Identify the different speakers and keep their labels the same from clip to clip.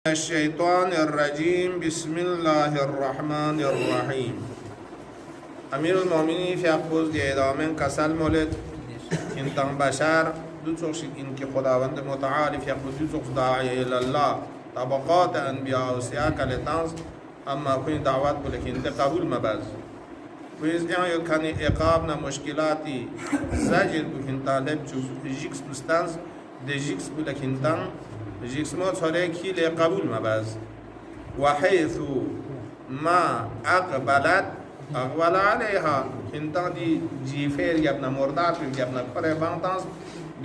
Speaker 1: الشيطان الرجيم بسم الله الرحمن الرحيم امیر المؤمنین فی اقبوز دی ادامن کسل مولد انتان بشر دو چوش این که خداوند متعالی فی اقبوز دو چوش داعی الله طبقات انبیاء و سیاه کلتانس اما کوئی دعوت بلکن ده قبول مبز ویز این کنی اقاب نا مشکلاتی زجر بکن طالب چوز جیکس بستانس ده جیکس بلکن تن جیکس ما چاره کیل قبول مبز وحيث ما اقبلت اقبل عليها انتان دی جیفیر یا اپنا مردار یا اپنا پرے بانتانس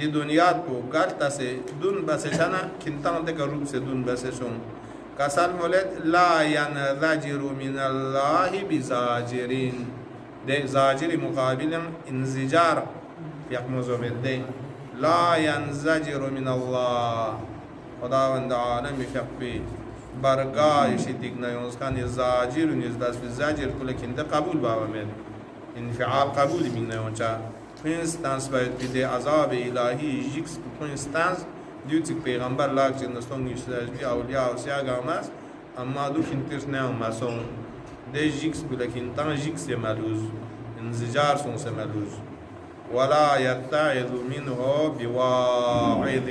Speaker 1: دی دنیات کو گلتا سے دون بسے شنا کنتان دے کا روپ سے دون بسے شن کسال مولد لا ینذجر من اللہ بزاجرین دے زاجر مقابل انزجار یقمزو بالدے لا ینزجر من اللہ خداوند عالم فقبی برگاهش دیگه نیاز کنی زاجر و نیز دست به زاجر کل کنده قبول باومد انفعال قبولی می نیانچه پینستانس باید بیده عذاب الهی جیکس پینستانس دیوتیک پیغمبر لاک جنستون نیشتاش بی اولیاء و سیاگ آماز اما دو کنترس نیام مسون ده جیکس بلکن جیکس ملوز انزجار سون سے ملوز ولا یتعذ منه بواعظ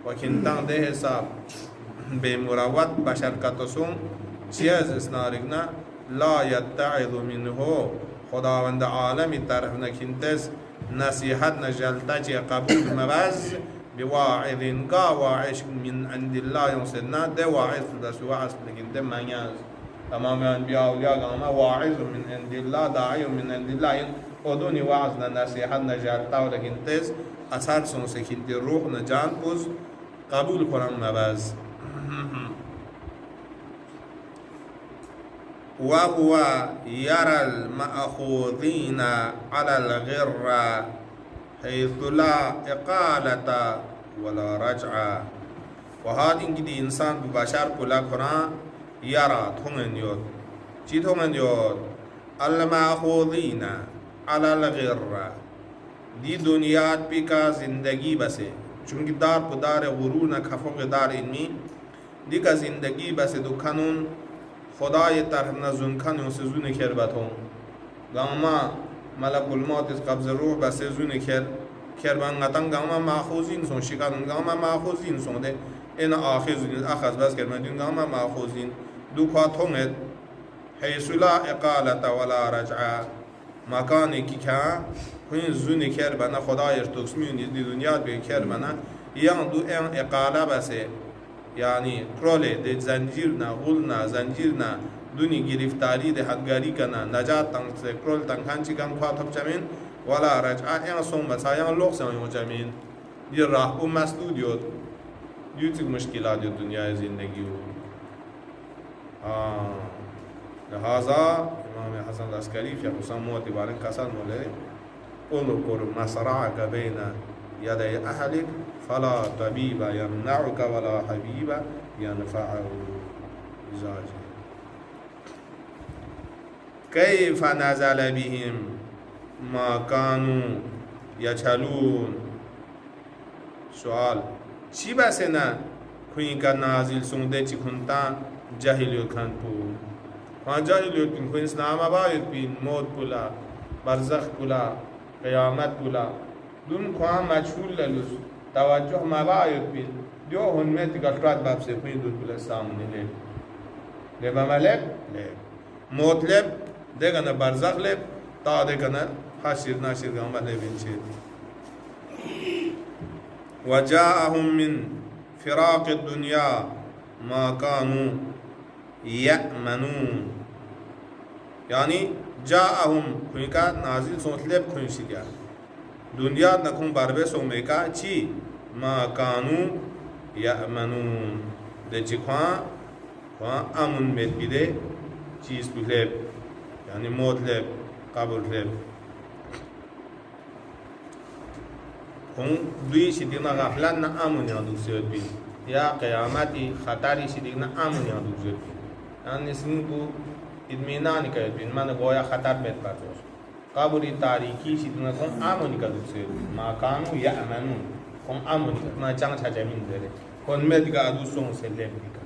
Speaker 1: وکنتان ده حساب به مروت بشر کتسون چیز اسنارگنا لا یتعظ منه خداوند عالمی طرف نکنتس نصیحت نجلتا چی قبول مبز بواعظ قا واعش من عند الله ينصدنا ده واعظ دس واعظ لكن ده معناز تمام انبیاء اولیاء قام واعظ من عند الله داعی من عند الله ودوني واعظ نصیحت نجلتا ولكن تس اثر سون سکین روح نجان پوز قبول قرآن مبز وهو يرى المأخوذين على الغرة حيث لا إقالة ولا رجعة وهذا إنجدي إنسان ببشر كلا قرآن يرى تونغن يود چی تونغن يود المأخوذين على الغرة دی دنیات پی کا زندگی بسے چونکہ دار پدار غرور نہ کفوق دار علمی دی کا زندگی بسے دکھنون خدای طرح نزون کنون سے زون کربتون گاما ملک الموت اس قبض روح بسے زون کربان غتن گاما ماخوزین سون شکانون گاما ماخوزین سون دے این آخذ بس کربان دون گاما ماخوزین دو خواتونگت حیث لا اقالت ولا رجعہ مکانی کی کیا کوئی زونی کر بنا خدایش توسمیون دی دنیا به کر بنا یان دو ان اقاله بسه یعنی کروله د زنجیر نه غول نه زنجیر نه دونی گرفتاری ده حدگاری کنه نجات تن سے کرول تن کانچی کم خاطب چمین ولا رجع ان سوم بسا یان لوخ سن چمین دی راه او مسدود دیوتی مشکلات دنیا زندگی لہذا امام حسن العسکری فی حسن موت بارن کسان مولی اذكر مصرعك بين يدي أهلك فلا طبيب يمنعك ولا حبيب ينفعه زاجر كيف نزل بهم ما كانوا يجهلون سؤال چی بسه نه کوئی کا نازل سونده چی کنتا جاهل کن پو وان جاهل کن کوئی اسلام آباد بین موت پولا برزخ پولا قیامت پولا دون خواه مجهول للوز توجه مباید بید دیو هنمت گلرات باب سے پوی دون پولا سامنی لب ملب لب موت لب دیگن برزخ لب تا دیگن حشر ناشر گام لبین شد وجاءهم من فراق الدنيا ما كانوا يأمنون يعني جاءهم کوئی کا نازل سوچلب کوئی شکیا دنیا نکون بربه سومه کا چی ما کانو یأمنون ده چی خواه امن مید بیده چیز بلب یعنی موت لب قبر لب کون دوی شدینا غفلت نا امن یادو سید بید یا قیامتی خطری شدینا امن یادو سید بید یعنی سنین کو اطمینان کرد بین من گویا خطر بیت پاتوش قبری تاریکی شدنا کن امنی کا دوسرے مکانو یأمنون کن امنی کا ما چند چجمین داره کن مدگا دوسروں سے لب دیکھا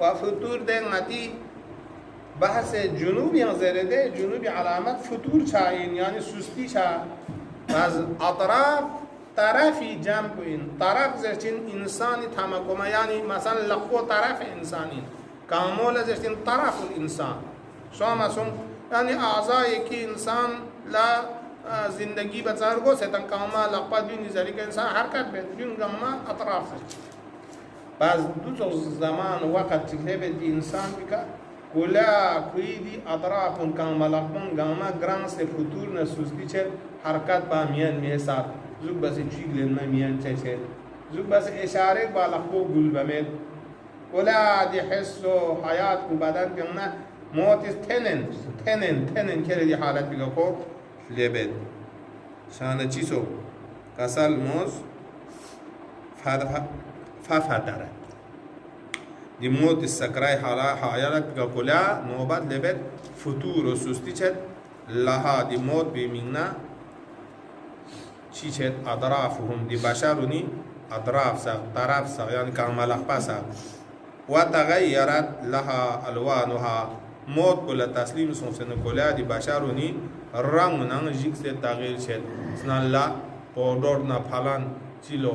Speaker 1: wa futur dengan بحث جنوبی زرده جنوبی علامت فطور چاین یعنی سستی چا از اطراف طرفی جمع کوین طرف زرچین انسانی تمکما یعنی مثلا لقو طرف انسانی کامول زرچین طرف الانسان شما مثلا یعنی اعضایی که انسان لا زندگی بچار گو ستن کاما لقا دونی زری که انسان حرکت بید جن گما اطراف زرچین بعض دو زمان وقت چکه بید انسان بکا كلا كويدي أطراف كان ملقون جاما جران سفطور نسوستي شر حركات باميان ميسات زوج بس تشيل لنا ميان تشيل زوج بس إشارة بالخو قول بمد كلا دي حسو حياة وبعدين كنا موت تنن كده دي حالات بيجاكو لبد شان تشيسو كسل موز ففترة دي موت السكراي حالات كلا نوبات لبد فطور وسوستي شد لها دي موت بمنا شي شد أطرافهم دي بشروني أطراف سا طرف سا يعني كان ملقبا سا وتغيرت لها ألوانها موت كلا تسليم سنسن كلا دي بشروني رنگنا جيك سے تغير شد سنان لا پودورنا پھلان چلو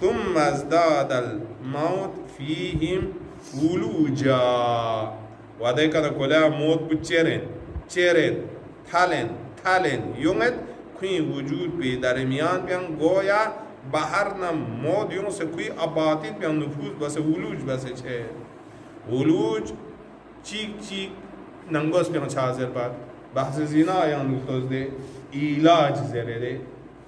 Speaker 1: ثم ازداد الموت فيهم ولوجا وده كده كلها موت بچرن تالن يومت کوئی وجود به درمیان بیان گویا بهر نم موت یون سے کوئی آبادی بیان نفوذ بس ولوج بس چه ولوج چیک ننگوس بیان چازر بعد بحث زنا یا نفوذ ده علاج زره ده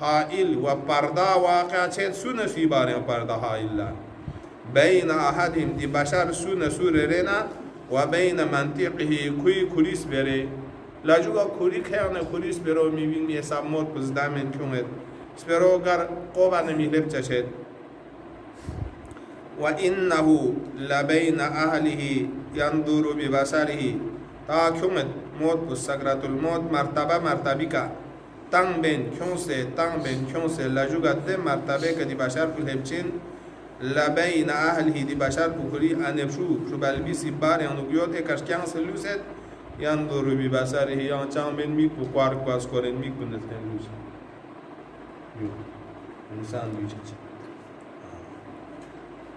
Speaker 1: حائل و پردا واقع چه سو نصیبان پردا حائل بین احدهم دی بشر سو نسور رنا و بین منطقه کوی کلیس بره لاجوگا کوری خیانه کلیس برو میبین میسا موت بزدامن کیونت سپرو گر قوبا نمیلب چشد و انه لبین اهله ينظر ببصره تا کیونت موت بس سکرات الموت مرتبه کا تنگ بین کیون سے لاجوگا ده مرتبه که دی بشر کلهبچین لبین اهله دی بشر بکلی انفشو بلبیسی بار یانو گیوت اکشکیان سلوست ينظر ببصره یان چان بین میک بکوار کواز کورن میک بندتن لوست انسان بیچه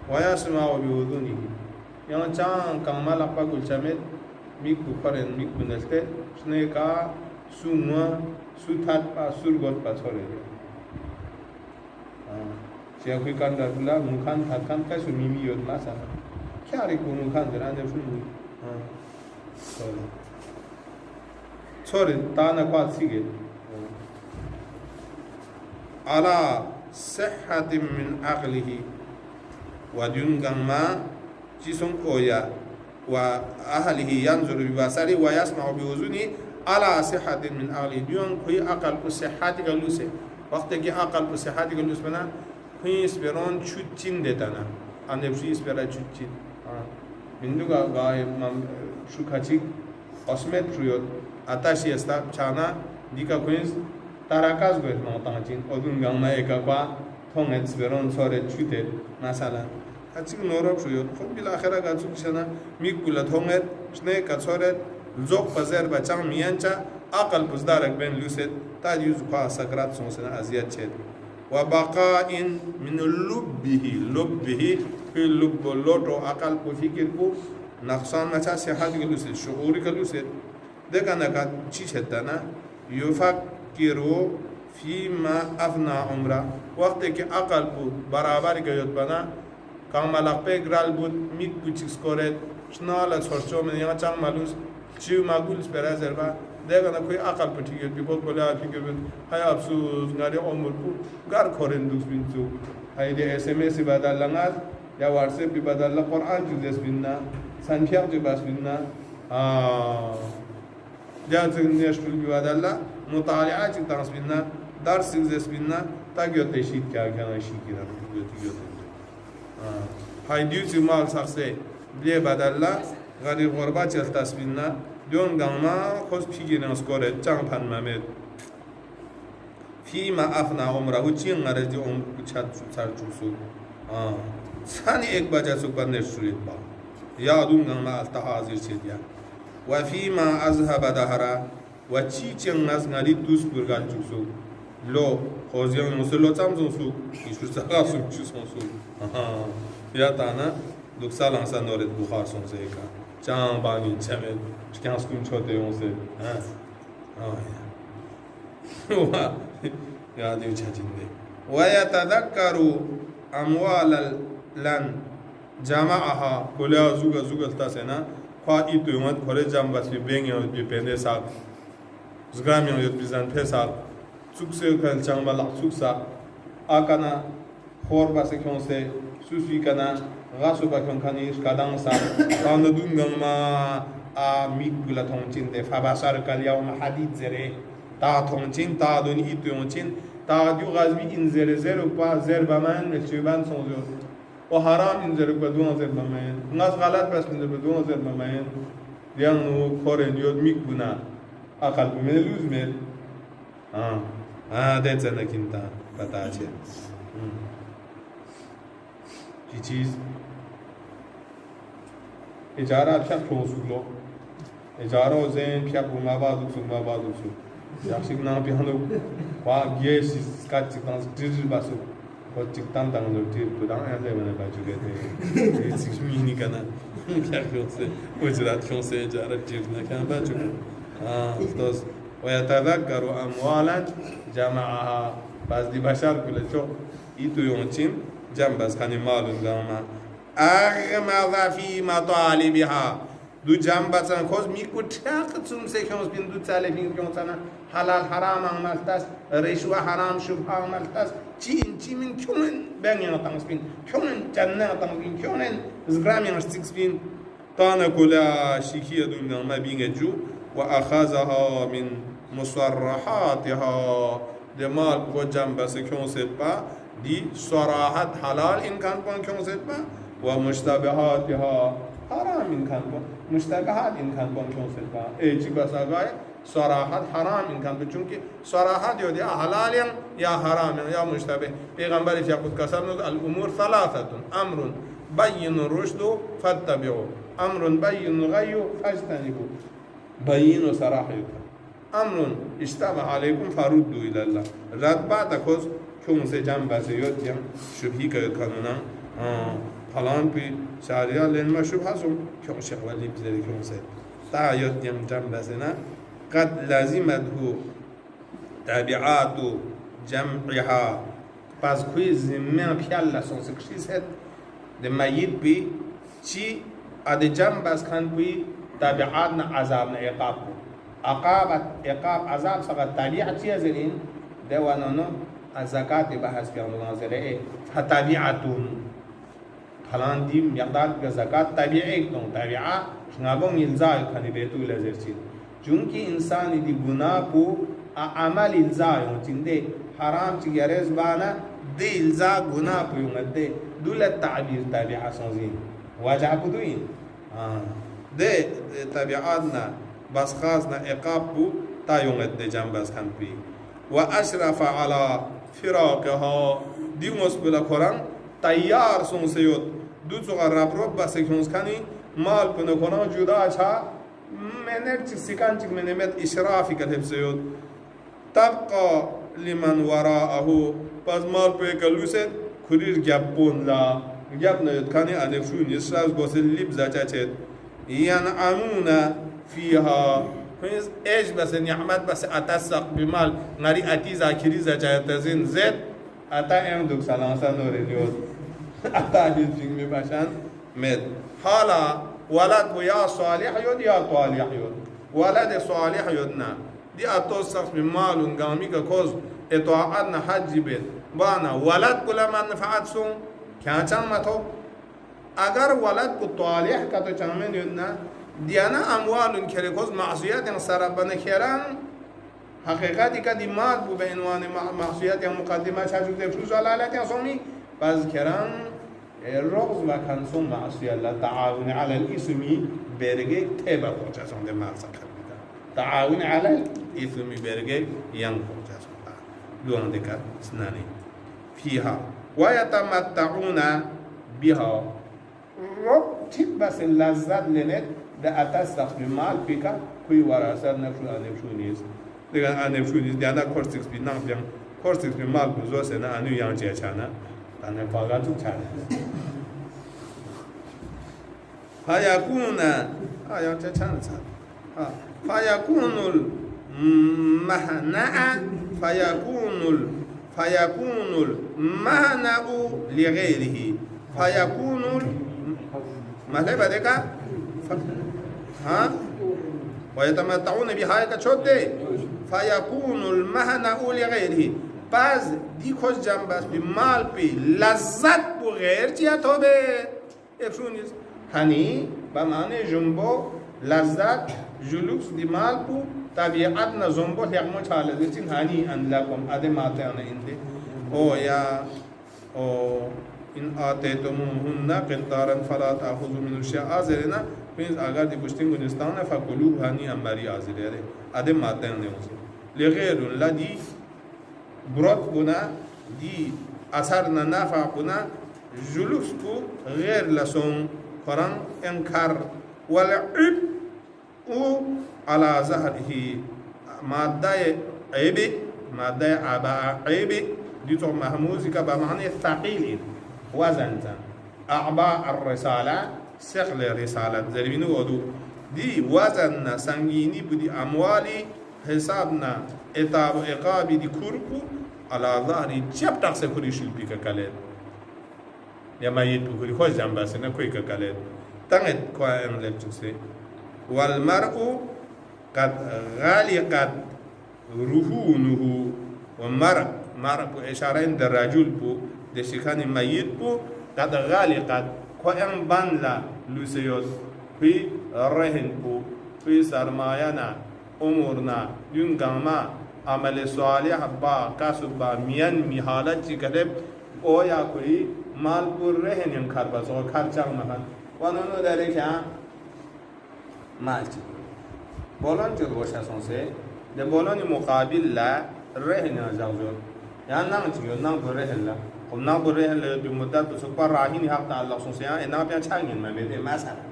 Speaker 1: ويسمع بأذنه یان چان کامل اپا گل چمت میک بکورن میک بندتن شنکا سوما سوتات پا سورگوت پا چھوڑے سیاقی کاندر بلا مکان تھاتکان کا سو میمی یود ماسا کیا ری کو مکان در اندر سو چھوڑے تانا قوات سیگے على صحة من عقله ودون غما جسم قويا وأهله ينظر ببصره ويسمع بأذنه على صحة من عقله دون کوئی عقل کو صحت کا لوسے وقت کہ عقل کو صحت کا لوس بنا کوئی اسپرون چوچین دیتا نا انفسی اسپرا چوچین بندو کا گائے شوکاچی اسمت پریود اتاشی استا چانا دیکا کوئنز تاراکاز گویت موتانچین ادون گام ایکا qua تونت اسپرون سوره چوته مثلا اچیک نورب پریود خود بالاخره گاتسو کشنا میکولا تونت شنه کاتسورت زوق پزر بچان میانچا عقل بزدارک بین لوسد تا دیوز قا سکرات سونسنا ازیاد چید و بقاء من لبه في لب لوٹو عقل کو فکر کو نقصان مچا صحت کے لوسد شعور کے لوسد دیکھا نکا چی چھتا نا یفکرو فیما افنا عمرہ وقت کہ عقل کو برابر گیوت بنا کاملق پہ گرال بود میک کچھ سکورت شنالا سورچو من یہاں چاند مالوس چیو ماگولس برای زربا دیگه نکوی عقل پتیگه بیپول کلی آفیگه بید های افسوس گاری عمر کو گار کورن دوست بین تو های دی SMS بدل لنگاد یا واتساپ بدل قرآن جوزس بیننا سنفیق جو باس بیننا جان سنیش پول بدل مطالعات جو تانس بیننا درس جوزس بیننا تا گیوت تشید کیا کناشی کیرا گیوت های دیوسی مال سخته بلی بدل غری غربا چلتاس بیننا دیون گاما خوش پیگیرنس کورد چند پن ممد فیما افنا عمره چین غرزی عمر چند سر چوسو سانی ایک بجا سو بندر شرید با یادون گاما التحاضر چیدیا و فیما ازهب دهرا و چی چین نز غری دوست برگل چوسو لو خوزیان مسلو چمزون سو ایشور سقا سو چوسون سو یا تانا دو سال انسان دارد بخار سون سے ایکا چند بانین چمد چکانس کن چھوتے ہوں سے یادیو چھچین دے وَيَتَذَكَّرُ أَمْوَالَ لَنْ جَمَعَهَا کولیا زوگلتا سے نا خواہ ایتو یومد کھولے جام بس بی بینگی ہوت بی پیندے ساک زگامی ہوت بی زن پہ ساک چک سے کھل چنگ بلق چک سا آکانا خور بس کیوں سے سوسوی کنا غاسو با کیوں کنیش کدان سا رانددون گنما میک بلا تونچین ده فبصر کل یوم حدید زره تا تونچین تا دونی ایتو یونچین تا دیو غزمی این زره زره با زر بمن ملچوبان سون زور و حرام این زره با دون زر بمن ناس غلط بس من زر با دون زر بمن دیانو کورن یود میک بنا اقل بمن لوز مل دیت زنکین تا پتا چه چی چیز اجاره پیش پروسولو اجاره و زین پیش بوما بادو سو یکشی نام پیانو وا گیش سکات چکتان تیزی باسو و چکتان دانو تیر پودان انده منه باجو گته چیز مینی کنا کیا کیوسه اجرات کیوسه اجاره چیز نکن باجو دوست و یتذکر اموالا جمعها باز دی بشر کله چو ایتو یونچین جنب از خانی مالون گاما اغمض فی مطالبها دو جنب بسن خوز میکوچاق تون سه کنس بین دو تاله بین کنسنا حلال حرام عملتاس رشوه حرام شبه عملتاس چی من کون بنیان تانس بین کون جنه تانس بین کون زگرامی نشتیکس بین تانا کلا شیکی دنیا ما بین جو و أخذها من مصرحاتها دمال کو جنب بس کنسد با دی صراحت حلال این کان پون کنسد با و مشتبهاتها حرام این کان پون مشتبهات این کان پون کنسد با ایچی بس آگاه صراحت حرام این کان پون چونکه صراحت یا حلال یا حرام یا مشتبه پیغمبر فیقود قسم نود الامور ثلاثة امر بین رشد فاتبعوا امر بین غی فاجتنبوا بین و صراح امر اشتبه علیکم فردوا الى الله رد بعد کس کون سے جنب بس یاد جم شبهی که کنونا حالان پی شریعه لین ما شبه هستم کون شخص ولی بزرگ کون سے تا یاد جم جنب بس نه قد لازمته تابعات جمعها پس کوی زمین پیال لسون سکشیز هست دمیت بی چی اد جنب بس کن بی تابعات نه عذاب نه عقاب عقاب عذاب سقط تابعه چی از این دوانانو الزکات بحث کردن مناظره فتابعتون فلان دیم مقدار که زکات تابعه کن تابعه شنابون الزای کنی بیتو لازرچین چونکه انسانی دی گناه کو عمل الزای چنده حرام چی گرز بانا دی الزا گناه کو یونده دولت تعبیر تابعه سازین واجع بدوین ده تابعاتنا بس خاصنا عقاب کو تا یونده جنبس کن پی و اشرف على فراقها دیومس بلا قرآن تیار سون سیود دو چوغا رب بس کنس کنی مال کنه کنه جدا چا منر چی سکان چی منمت اشرافی کتب سیود تبقى لمن وراءه پس مال پی کلوست کریر گپون لا گپ نیت کنی انفشون یسراز گوسل لیب زچا چید ینعمون فيها فيز ايش بس نعمت بس اتسق بمال ناري اتي ذاكري زجايتزين زد اتا ام دوك سلامسا نوريليود اتا هيجين مي باشان مد حالا ولد يا صالح يود يا طالح يود ولد صالح يودنا دي اتوسق بمال غامي كوز اطاعتنا حج بيت بانا ولد كل ما نفعت سون كان متو اگر ولد کو طالح کا تو چامن یودنا دیانا اموال کلیکوز معصیت یعنی سرابانه کردن حقیقتی که دیمات بو به عنوان معصیت یا مقدمه چجور دفروز علالت یا سومی باز کردن رغز و کنسون معصیت الله تعاون علی الاسمی برگه تبا خوچه سونده مالسا کرده تعاون علی الاسمی برگه ین خوچه سونده دوان دکر سنانی فیها و یتمتعون بها رب تیب بس لذت لنت ده اتستخ بمال پیکا کوی وراسر نفشونیست دیگر نفشونیست دیانا کورسیکس بی نام کورسیکس بی مال بزرسه نه انو یان چه چانه تنه پاگاتو چانه فیکون یان چه چانه چانه فیکون المهنع فیکون المهنع لغیره فیکون مطلب بدکا ها ويتمتعون بها كشوته فيكون المهنة لغيره بعض دی خوش جنبش بی مال بی لذت بو غیر چیه تو به افشونیست هنی با معنی جنبو لذت جلوکس دی مال بو طبیعت نزنبو یکمو چاله دیستین هنی انلکم اده ماته آنه اینده او یا او این آتیتموهن قنطارا فلا تأخذوا من الشیء آزرنا پس اگر دی پشتین گنستان فکلوه هنی امبری آزره اده ماته آنه لغیر لدی برات بنا دی اثر نافع بنا جلوس کو غیر لسون قرآن انکار والعب او على ظهره ماده عیب دی تو محموزی که به معنی ثقیل وزن اعباء الرساله ثقل رسالت زربینو ودو دی وزن سنگینی بودی اموالی حسابنا اتاب و اقابی دی کرکو على ظهری چپ تک سے کری شلپی کا کلید یا مایت پو کری خوش جنب بسه نا کوئی کا کلید تنگت کوئی ان لیب چکسے والمرء قد غلقت رهونه ومرء إشارة عند الرجل دشكان ميت قد غلقت كأن بانلا لسيوس في رهن في سرمايانا أمورنا ينقما عمل صالح با كسب با ميان مهالة كذب أو يا كوي مال رهن ينكر بس أو خرچان مهان وانو ذلك مال بولان جو روشا سونسي ده بولان مقابل لا رهن زاوزون يعني نام تيو نام برهن لا هم نام برهن لا بمدة بسوبر راهين حق الله سونسي يعني نام بيان چانين ما بيته مثلا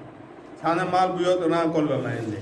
Speaker 1: ثانه مال بيوت نام كل بماينده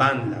Speaker 1: ban la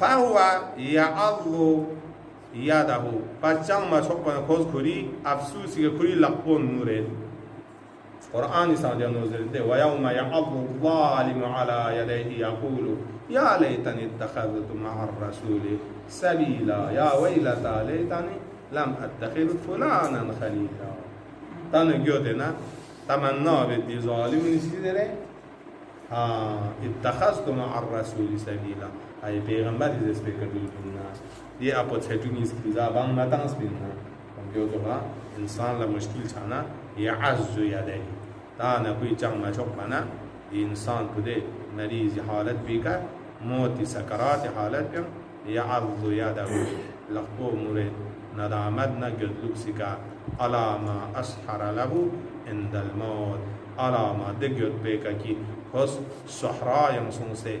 Speaker 1: فهو يعض يده بچان ما چوک بنا کوز خوری افسوسی که خوری لقبون مورد قرآن ساده نوزل ده ويوم يعض الظالم على يديه يقول يا ليتني اتخذت مع الرسول سبيلا يا ويلتى ليتني لم اتخذ فلانا خليلا تانو گیوتنا تمنا بدی ظالم نسیدره اتخذت مع الرسول سبيلا ay peygamberi respecte bilna ye apo chetuni skiza bang matang spinna kamyo to ha insan la mushkil chana ya'azzu yadayhi ta na koi chang ma chok bana insan pude mariz halat bika mot sakarat halat kam ya'azzu yadahu laqbu murid nadamat na gadluk sika ala ma ashara lahu inda al maut ala ma degyot beka ki hos sahra yang sunse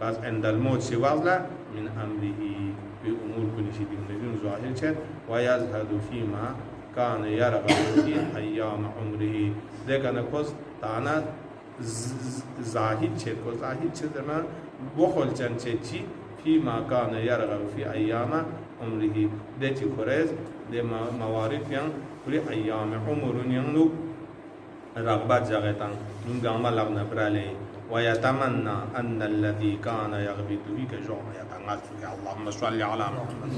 Speaker 1: بس عند الموت شواظلا من أمره بأمور كل شيء من ظاهر شد ويزهد فيما كان يرغب في أيام عمره لكن كوز تانا زاهد شد كوز زاهد شد ما بخل جن شد فيما كان يرغب في أيام عمره ده تخرج ده موارد yang كل أيام عمره yang lu رغبات جاهتان نعمل لغنا برالي ويتمنى أن الذي كان يغبط فيك جوع يتنغل فيك اللهم صل على محمد